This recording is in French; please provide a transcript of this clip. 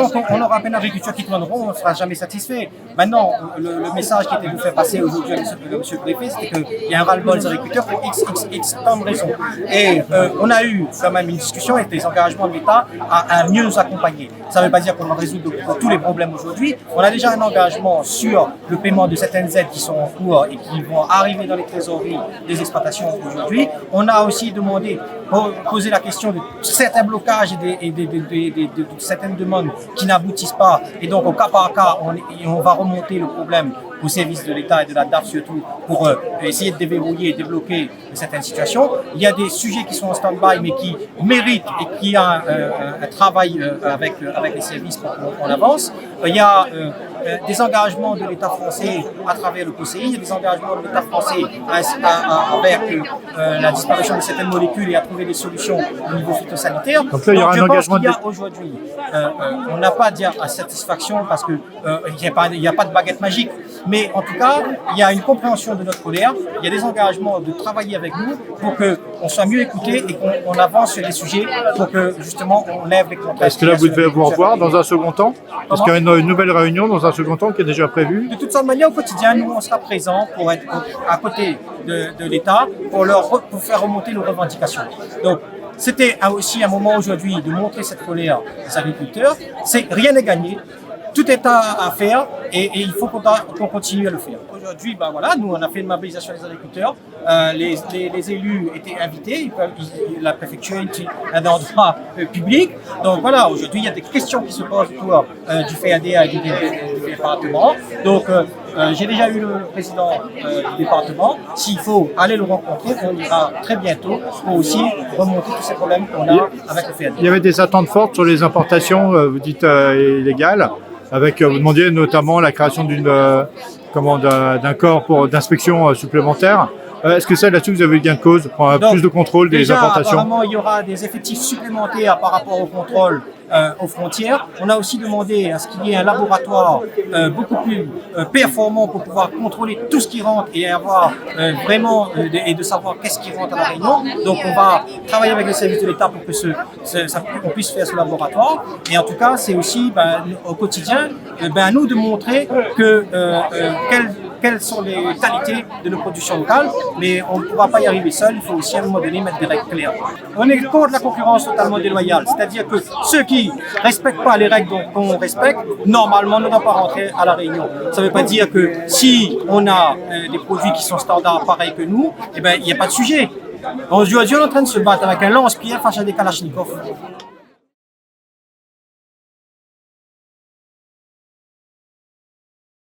tant qu'on aura pas une agriculture qui tourneront, on ne sera jamais satisfait. Maintenant, le message qui était vous fait passer aujourd'hui à monsieur le préfet, c'était qu'il y a un ras-le-bol des agriculteurs pour x tant de raisons. Et on a eu quand même une discussion avec des engagements de l'État à mieux nous accompagner. Ça ne veut pas dire qu'on va résoudre tous les problèmes aujourd'hui. On a déjà un engagement sur le paiement de certaines aides qui sont en cours et qui vont arriver dans les trésoreries des exploitations aujourd'hui. On a aussi demandé, poser la question de certains blocages et de certaines demandes qui n'aboutissent pas. Et donc, au cas par cas, on va remonter le problème au service de l'État et de la DAF surtout pour essayer de déverrouiller et débloquer certaines situations. Il y a des sujets qui sont en stand-by mais qui méritent et qui a un travail avec les services pour qu'on avance. Il y a des engagements de l'État français à travers le POSEI, il y a des engagements de l'État français avec la disparition de certaines molécules et à trouver des solutions au niveau phytosanitaire. Donc là, il y aura un engagement aujourd'hui, on n'a pas à dire à satisfaction parce qu'il n'y a pas de baguette magique. Mais en tout cas, il y a une compréhension de notre colère, il y a des engagements de travailler avec nous pour qu'on soit mieux écouté et qu'on avance sur les sujets pour que justement on lève les contraintes. Est-ce que là vous devez vous revoir dans un second temps? Est-ce qu'il y a une nouvelle réunion dans un second temps qui est déjà prévue? De toute manière, au quotidien, nous on sera présents pour être à côté de l'État pour faire remonter nos revendications. Donc, c'était aussi un moment aujourd'hui de montrer cette colère des agriculteurs. Rien n'est gagné. Tout est à faire et il faut qu'on continue à le faire. Aujourd'hui, voilà, nous on a fait une mobilisation des agriculteurs. Les élus étaient invités, la préfecture est un endroit public. Donc voilà, aujourd'hui il y a des questions qui se posent autour du FEADA et du département. Donc j'ai déjà eu le président du département. S'il faut aller le rencontrer, on ira très bientôt pour aussi remonter tous ces problèmes qu'on a avec le FEADA. Il y avait des attentes fortes sur les importations, vous dites illégales. Avec, vous demandiez notamment la création d'un corps d'inspection supplémentaire. Est-ce que ça, là-dessus, vous avez eu gain de cause pour plus de contrôle des importations? Apparemment, il y aura des effectifs supplémentaires par rapport au contrôle aux frontières. On a aussi demandé à ce qu'il y ait un laboratoire beaucoup plus performant pour pouvoir contrôler tout ce qui rentre et avoir vraiment et de savoir qu'est-ce qui rentre à la Réunion. Donc, on va travailler avec les services de l'État pour que on puisse faire ce laboratoire. Et en tout cas, c'est aussi au quotidien, nous de montrer quelles sont les qualités de nos productions locales, mais on ne pourra pas y arriver seul, il faut aussi à un moment donné mettre des règles claires. On est contre la concurrence totalement déloyale, c'est-à-dire que ceux qui ne respectent pas les règles qu'on respecte, normalement ne doivent pas rentrer à la Réunion. Ça ne veut pas dire que si on a des produits qui sont standards pareils que nous, il n'y a pas de sujet. Aujourd'hui, on est en train de se battre avec un lance-pierre face à des kalachnikovs.